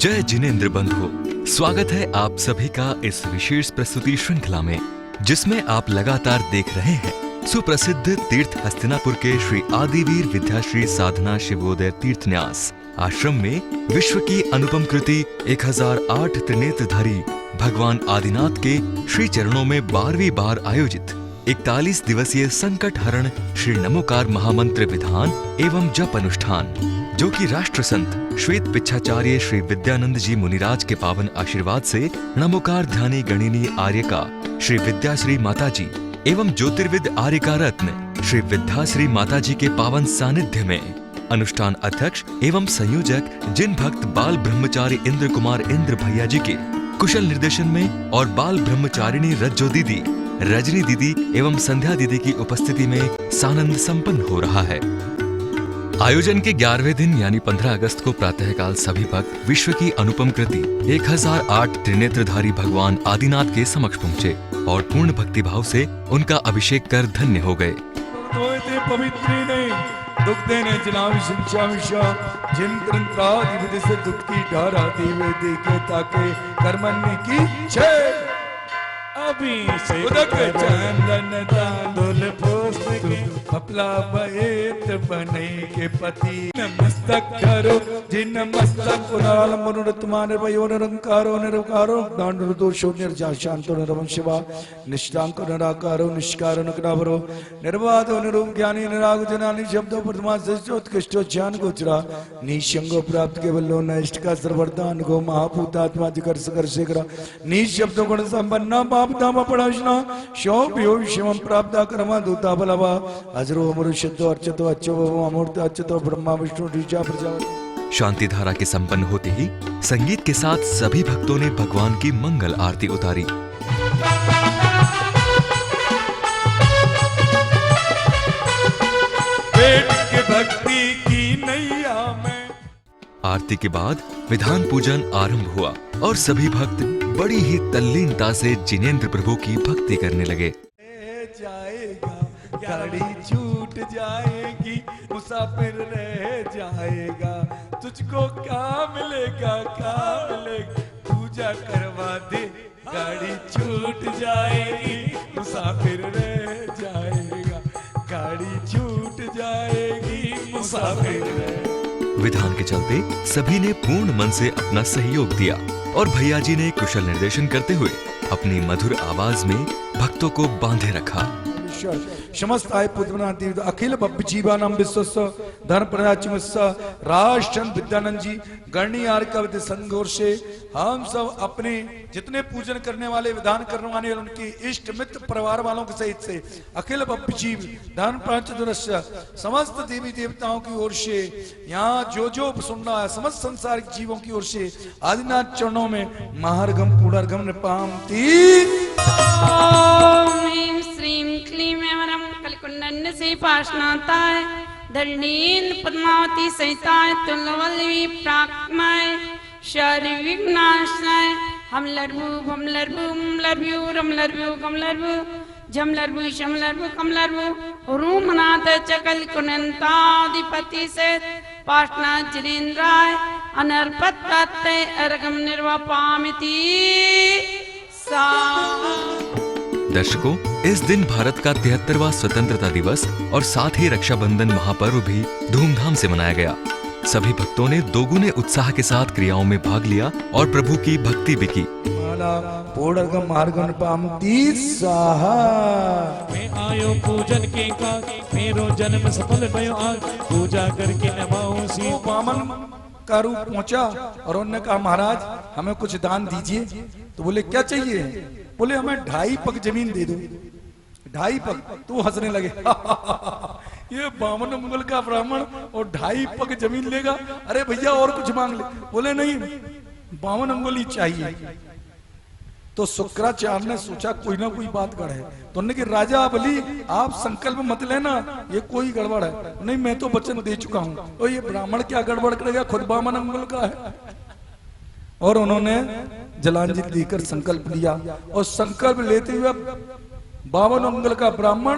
जय जिनेंद्र बंधुओं, स्वागत है आप सभी का इस विशेष प्रस्तुति श्रृंखला में, जिसमें आप लगातार देख रहे हैं सुप्रसिद्ध तीर्थ हस्तिनापुर के श्री आदिवीर विद्याश्री साधना शिवोदय तीर्थ न्यास आश्रम में विश्व की अनुपम कृति 1008 त्रिनेत्रधारी भगवान आदिनाथ के श्री चरणों में 12वीं बार आयोजित 41 दिवसीय संकट हरण श्री नमोकार महामंत्र विधान एवं जप अनुष्ठान, जो कि राष्ट्र संत श्वेत पिच्छाचार्य श्री विद्यानंद जी मुनिराज के पावन आशीर्वाद से नमोकार ध्यानी गणिनी आर्यका श्री विद्याश्री माताजी एवं ज्योतिर्विद आर्यका रत्न श्री विद्याश्री माताजी के पावन सानिध्य में अनुष्ठान अध्यक्ष एवं संयोजक जिन भक्त बाल ब्रह्मचारी इंद्र कुमार इंद्र भैया जी के कुशल निर्देशन में और बाल ब्रह्मचारिणी रज्जो दीदी, रजनी दीदी एवं संध्या दीदी की उपस्थिति में सानंद संपन्न हो रहा है। आयोजन के 11वें दिन यानी 15 अगस्त को प्रातःकाल सभी भक्त विश्व की अनुपम कृति 1008 त्रिनेत्रधारी भगवान आदिनाथ के समक्ष पहुँचे और पूर्ण भक्तिभाव से उनका अभिषेक कर धन्य हो गए। दुग्धेन जनामि सिंचामिषा जिन त्रंत्रादि से दुख की धारा दीवे देखे ताके कर्मण्य की जय। अभी से उदक चंदन तांदुल पुष्प के अपला बहेत बने के पति नमस्तक करो जिन मस्तक पुनाल मनुरत्मान निर्भयो निरंकारो निरकारो दांडो दोषो निर्जाशांतो निरवं शिवा निष्ठांको निराकारो निष्कारो नकरावरो निर्वादो निरूप ज्ञानी निराग जनानी शब्दों प्रथमा श्रेष्ठोत्कृष्ट ज्ञान गोचरा निशंगो प्राप्त केवलो नष्ट का सर्वरदान को महाभूतात्मा जिकर सकर शेखरा निशब्द गुण संपन्न पाप दाम पड़ाशना शोभ्यो शिवम प्राप्त कर्मा दूता बलवा अजरो मरुष्यतो अर्चतो अच्छो अमूर्त अच्छतो ब्रह्मा विष्णु ऋचा प्रजापति। शांति धारा के संपन्न होते ही संगीत के साथ सभी भक्तों ने भगवान की मंगल आरती उतारी। के भक्ति की नैया में। आरती के बाद विधान पूजन आरंभ हुआ और सभी भक्त बड़ी ही तल्लीनता से जिनेंद्र प्रभु की भक्ति करने लगे। जाएगा गाड़ी छूट जाएगी मुसाफिर रह जाएगा तुझको क्या मिलेगा पूजा करवा दे गाड़ी छूट जाएगी मुसाफिर रह जाएगा गाड़ी छूट जाएगी मुसाफिर रह। विधान के चलते सभी ने पूर्ण मन से अपना सहयोग दिया और भैया जी ने कुशल निर्देशन करते हुए अपनी मधुर आवाज में भक्तों को बांधे रखा। समस्त आय पुत्रनाथी अखिल जीवानाम विश्वस्व धर्म प्रजाचिमस्व राष्ट्रचंद विद्यानंद जी गणनी आर्यका संघोर से हम सब अपने जितने पूजन करने वाले विधान करने वाले उनके इष्ट मित्र परिवार वालों के सहित से अखिल जीव धर्म प्रजाचतुरस्य समस्त देवी देवताओं की ओर से यहाँ जो सुन रहा है समस्त संसारिक जीवों की ओर से आदिनाथ चरणों में महार्गम पूर्णर्गम निपामती कलकुंडन से पाशनाताय दंडीन पद्मावती सहिताय तुलवल्लवी प्राक्माय शर्विघ्नाशाय हम लर्भु कमलर्भु जमलर्भु शमलर्भु कमलर्भु रूमनाथ चकल कुनंताधिपति से पाशना जिनेन्द्राय अनर्पत्ते अर्घम निर्वापामिति सा। दर्शकों, इस दिन भारत का 73वां स्वतंत्रता दिवस और साथ ही रक्षाबंधन महापर्व भी धूमधाम से मनाया गया। सभी भक्तों ने दोगुने उत्साह के साथ क्रियाओं में भाग लिया और प्रभु की भक्ति भी की। मैं आयो पूजन के का मेरो जन्म सफल भयो आज पूजा करके नमाऊं सी वामन का रूप पहुंचा और उन्होंने कहा महाराज हमें कुछ दान दीजिए। तो बोले क्या चाहिए? बोले हमें 2.5 पग जमीन दे दो। 2.5 पग। तो हंसने लगे ये बामन मंगल का ब्राह्मण और 2.5 पग जमीन लेगा? अरे भैया और कुछ मांग ले। बोले नहीं बामन मंगल ही चाहिए। तो शुक्राचार्य ने सोचा कोई ना कोई बात गड़ है। तो उन्होंने कि राजा बलि आप संकल्प मत लेना, ये कोई गड़बड़ है। नहीं मैं तो वचन दे चुका हूं। तो ये ब्राह्मण क्या गड़बड़ करेगा, खुद बामन मंगल का है। और उन्होंने जलांजलि देकर संकल्प लिया और संकल्प लेते हुए बावन अंगल का ब्राह्मण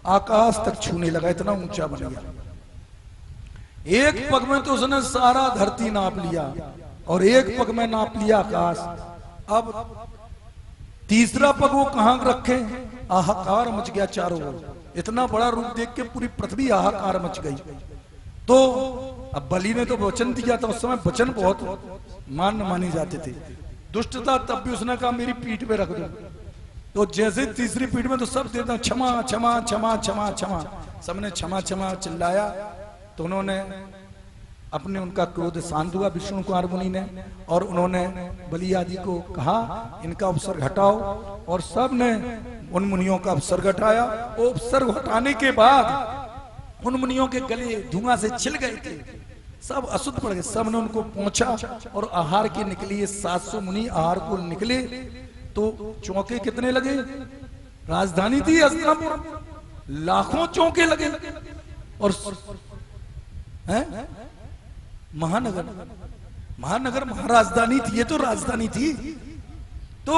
आकाश तक छूने लगा, इतना ऊंचा बन गया। एक पग में तो उसने सारा धरती नाप लिया और एक पग में नाप लिया आकाश। अब तीसरा पग वो कहां रखे, हाहाकार मच गया चारों ओर। इतना बड़ा रूप देख के पूरी पृथ्वी हाहाकार मच गई। तो अब बलि ने तो वचन दिया था, उस समय वचन बहुत मान्य माने जाते थे। दुष्ट था तब भी उसने कहा मेरी पीठ पे रख दो। तो जैसे तीसरी पीठ में तो सब देता क्षमा क्षमा क्षमा क्षमा क्षमा, सबने क्षमा क्षमा चिल्लाया। तो उन्होंने अपने उनका क्रोध शांत हुआ विष्णु कुमार मुनि ने, और उन्होंने बलि आदि को कहा इनका उपसर्ग हटाओ, और सब ने उन मुनियों का उपसर्ग हटाया। वो उपसर्ग हटाने के बाद उन मुनियों के गले धुआं से छिल गए थे, सब अशुद्ध पड़ गए। सब ने उनको पहुंचा और आहार के निकले 700 मुनि आहार को निकले। तो चौके कितने लगे, राजधानी थी हस्तिनापुर, लाखों चौके लगे। और हैं महानगर, महानगर महाराजधानी थी, ये तो राजधानी थी। तो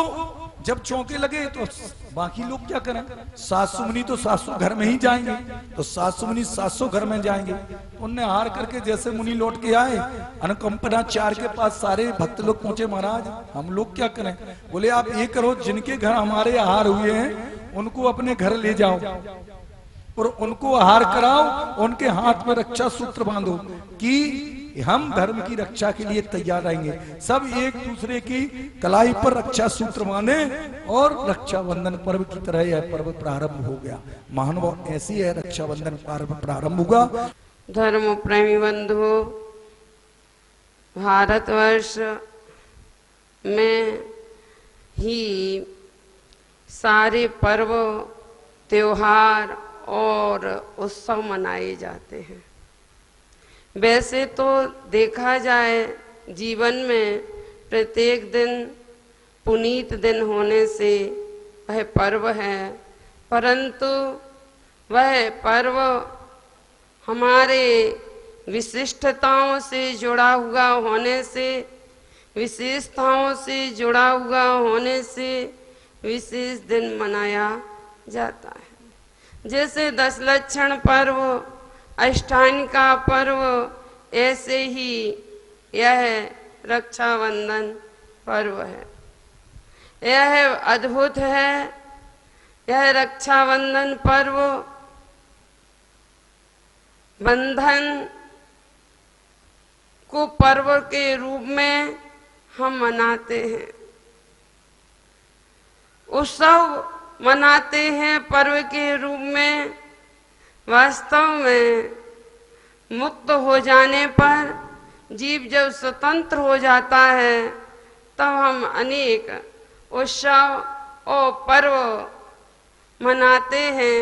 जब चौके लगे तो बाकी लोग क्या करें, 700 मुनि तो 700 घर में ही जाएंगे, तो 700 मुनि 700 घर में जाएंगे। उनने हार करके जैसे मुनि लौट के आए, अनुकंपनाचार्य के पास सारे भक्त लोग पहुंचे, महाराज हम लोग क्या करें। बोले आप ये करो, जिनके घर हमारे आहार हुए हैं उनको अपने घर ले जाओ और उनको आहार कराओ, उनके हाथ में रक्षा सूत्र बांधो कि हम धर्म की रक्षा के लिए तैयार रहेंगे। सब एक दूसरे की कलाई पर रक्षा सूत्र बांधे और रक्षाबंधन पर्व की तरह यह पर्व प्रारंभ हो गया। महानुभाव ऐसी है रक्षाबंधन पर्व प्रारंभ हुआ। धर्म प्रेमी बंधु, भारतवर्ष में ही सारे पर्व त्योहार और उत्सव मनाए जाते हैं। वैसे तो देखा जाए जीवन में प्रत्येक दिन पुनीत दिन होने से वह पर्व है, परंतु वह पर्व हमारे विशिष्टताओं से जुड़ा हुआ होने से, विशेषताओं से जुड़ा हुआ होने से विशेष दिन मनाया जाता है। जैसे 10 लक्षण पर्व, अष्टांग का पर्व, ऐसे ही यह रक्षाबंधन पर्व है। यह अद्भुत है। यह रक्षाबंधन पर्व बंधन को पर्व के रूप में हम मनाते हैं, उत्सव मनाते हैं पर्व के रूप में। वास्तव में मुक्त हो जाने पर जीव जब स्वतंत्र हो जाता है तब हम अनेक उत्सव और पर्व मनाते हैं।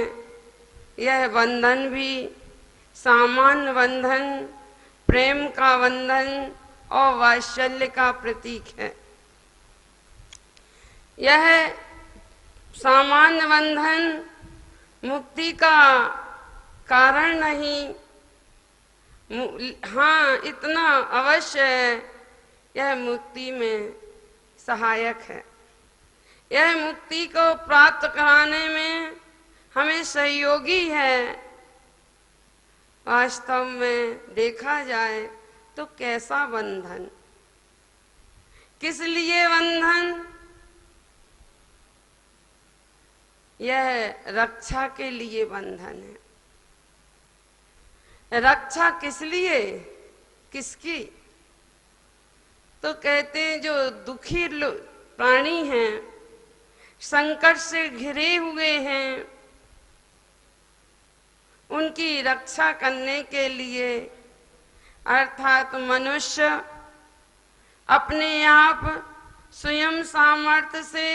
यह बंधन भी सामान्य बंधन, प्रेम का बंधन और वात्सल्य का प्रतीक है। यह सामान्य बंधन मुक्ति का कारण नहीं, हाँ इतना अवश्य है, यह मुक्ति में सहायक है। यह मुक्ति को प्राप्त कराने में हमें सहयोगी है। वास्तव में देखा जाए तो कैसा बंधन, किस लिए बंधन, यह रक्षा के लिए बंधन है। रक्षा किस लिए, किसकी, तो कहते हैं जो दुखी प्राणी हैं, संकट से घिरे हुए हैं, उनकी रक्षा करने के लिए, अर्थात मनुष्य अपने आप स्वयं सामर्थ्य से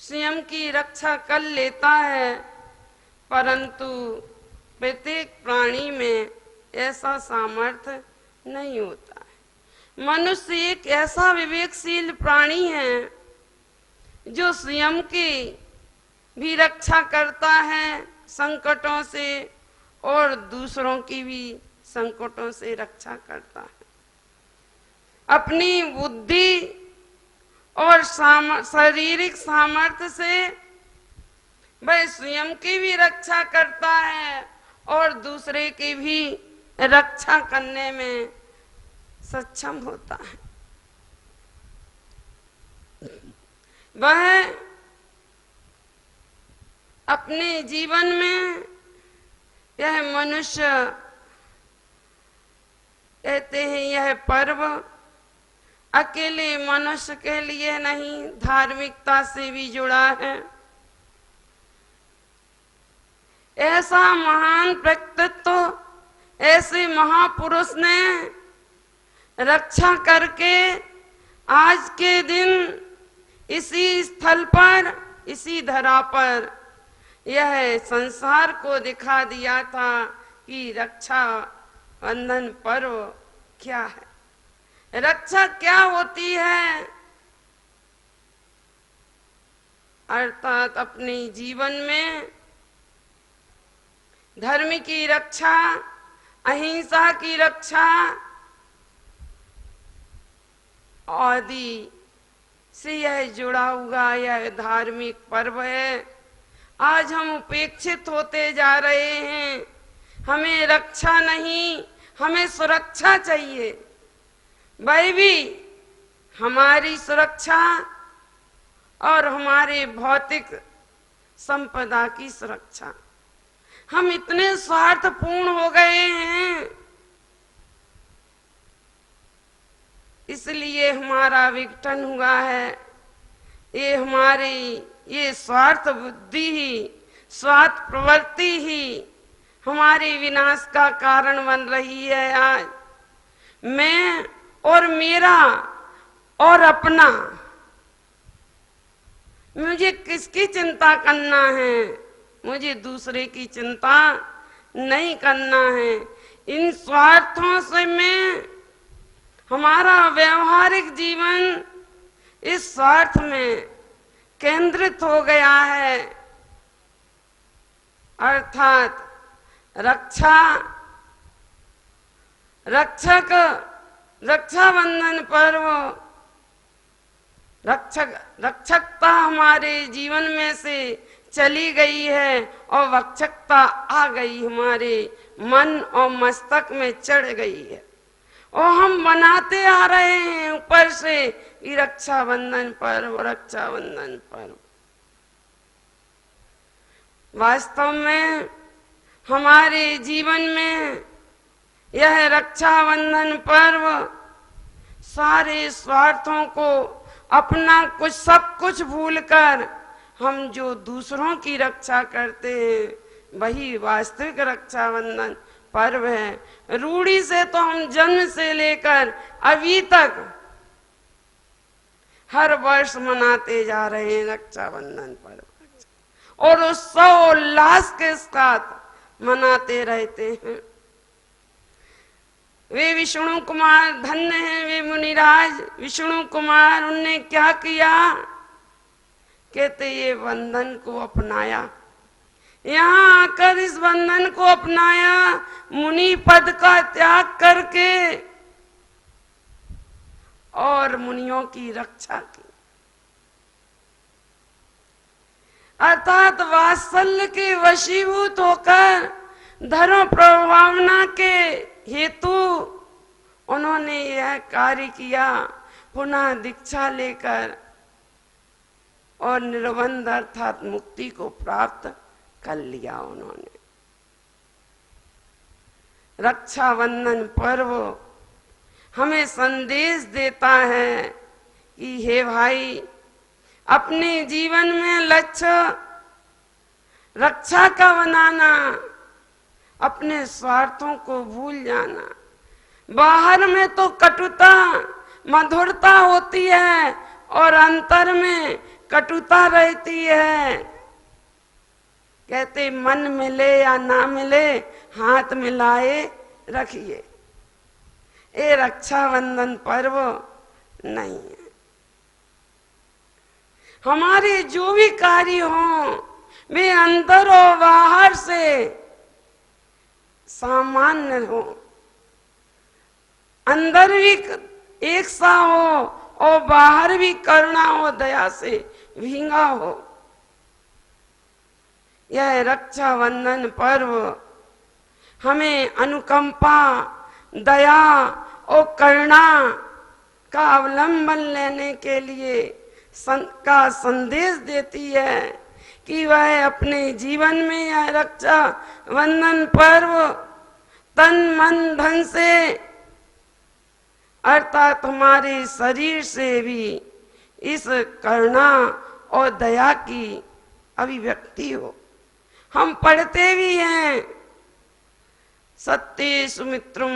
स्वयं की रक्षा कर लेता है, परंतु प्रत्येक प्राणी में ऐसा सामर्थ्य नहीं होता है। मनुष्य एक ऐसा विवेकशील प्राणी है जो स्वयं की भी रक्षा करता है संकटों से और दूसरों की भी संकटों से रक्षा करता है। अपनी बुद्धि और शारीरिक सामर्थ्य से वह स्वयं की भी रक्षा करता है और दूसरे की भी रक्षा करने में सक्षम होता है। वह अपने जीवन में, यह मनुष्य कहते हैं यह पर्व अकेले मनुष्य के लिए नहीं, धार्मिकता से भी जुड़ा है। ऐसा महान व्यक्तित्व, ऐसे महापुरुष ने रक्षा करके आज के दिन इसी स्थल पर, इसी धरा पर यह संसार को दिखा दिया था कि रक्षा बंधन पर्व क्या है, रक्षा क्या होती है। अर्थात अपने जीवन में धर्म की रक्षा, अहिंसा की रक्षा आदि से यह जुड़ा हुआ यह धार्मिक पर्व है। आज हम उपेक्षित होते जा रहे हैं, हमें रक्षा नहीं, हमें सुरक्षा चाहिए। वह भी हमारी सुरक्षा और हमारे भौतिक संपदा की सुरक्षा। हम इतने स्वार्थपूर्ण हो गए हैं, इसलिए हमारा विघटन हुआ है। ये हमारी ये स्वार्थ बुद्धि ही, स्वार्थ प्रवृत्ति ही हमारे विनाश का कारण बन रही है। आज मैं और मेरा और अपना, मुझे किसकी चिंता करना है, मुझे दूसरे की चिंता नहीं करना है। इन स्वार्थों से मैं, हमारा व्यवहारिक जीवन इस स्वार्थ में केंद्रित हो गया है। अर्थात रक्षाबंधन पर्व, रक्षकता हमारे जीवन में से चली गई है और वक्षकता आ गई, हमारे मन और मस्तक में चढ़ गई है और हम बनाते आ रहे हैं ऊपर से कि रक्षाबंधन पर्व, रक्षाबंधन पर्व। वास्तव में हमारे जीवन में यह रक्षाबंधन पर्व सारे स्वार्थों को, अपना कुछ सब कुछ भूलकर हम जो दूसरों की रक्षा करते हैं वही वास्तविक रक्षाबंधन पर्व है। रूढ़ी से तो हम जन्म से लेकर अभी तक हर वर्ष मनाते जा रहे हैं रक्षाबंधन पर्व और उत्सव उल्लास के साथ मनाते रहते हैं। वे विष्णु कुमार धन्य हैं, वे मुनिराज विष्णु कुमार, उनने क्या किया, कहते ये बंधन को अपनाया, यहाँ आकर इस बंधन को अपनाया, मुनि पद का त्याग करके और मुनियों की रक्षा की। अर्थात वात्सल्य के वशीभूत होकर धर्म प्रभावना के हेतु उन्होंने यह कार्य किया, पुनः दीक्षा लेकर और निर्बंध अर्थात मुक्ति को प्राप्त कर लिया उन्होंने। रक्षाबंधन पर्व हमें संदेश देता है कि हे भाई, अपने जीवन में लक्ष्य रक्षा का बनाना, अपने स्वार्थों को भूल जाना। बाहर में तो कटुता मधुरता होती है और अंतर में कटुता रहती है। कहते मन मिले या ना मिले हाथ मिलाए रखिए, ये रक्षाबंधन पर्व नहीं है। हमारे जो भी कार्य हों वे अंदर और बाहर से सामान्य हो, अंदर भी एक सा हो और बाहर भी करुणा हो, दया से भींगा हो। यह रक्षाबंधन पर्व हमें अनुकंपा, दया और करुणा का अवलंबन लेने के लिए का संदेश देती है कि वह अपने जीवन में यह रक्षा बंधन पर्व तन मन धन से अर्थात हमारे शरीर से भी इस करुणा और दया की अभिव्यक्ति हो। हम पढ़ते भी हैं सत्य सुमित्रम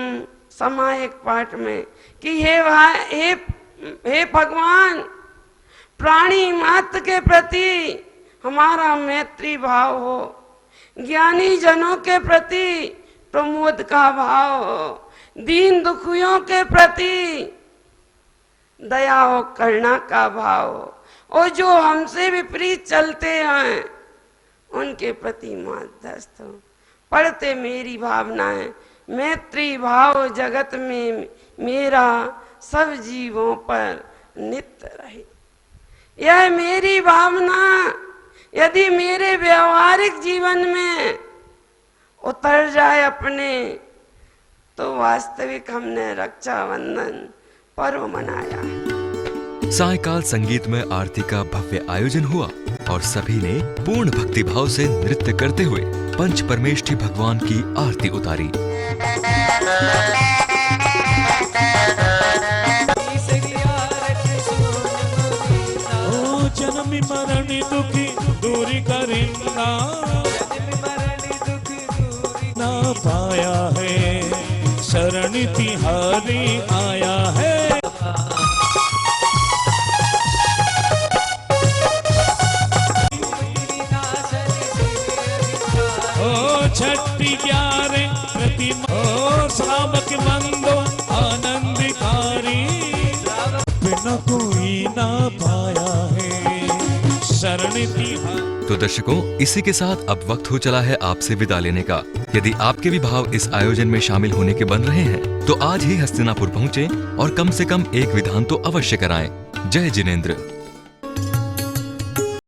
सामायिक पाठ में कि हे भगवान, प्राणी मात्र के प्रति हमारा मैत्री भाव हो, ज्ञानी जनों के प्रति प्रमोद का भाव हो, दीन दुखियों के प्रति दया और करुणा का भाव हो, और जो हमसे विपरीत चलते हैं उनके प्रति मध्यस्थ हो। पढ़ते मेरी भावना है, मैत्री भाव जगत में मेरा सब जीवों पर नित्य रहे। यह मेरी भावना यदि मेरे व्यवहारिक जीवन में उतर जाए अपने, तो वास्तविक हमने रक्षाबंधन पर्व मनाया है। सायकाल संगीत में आरती का भव्य आयोजन हुआ और सभी ने पूर्ण भक्तिभाव से नृत्य करते हुए पंच परमेष्ठी भगवान की आरती उतारी। ओ जन्म मरण दुखी दूरी करिंदा ना पाया है, शरण तिहारी आया है। छठी ग्यारह प्रतिमा ओ श्रावक मंदो आनंदकारी, बिना कोई ना पाया है शरण तिहारी। तो दर्शकों, इसी के साथ अब वक्त हो चला है आपसे विदा लेने का। यदि आपके भी भाव इस आयोजन में शामिल होने के बन रहे हैं तो आज ही हस्तिनापुर पहुँचे और कम से कम एक विधान तो अवश्य कराएं। जय जिनेंद्र।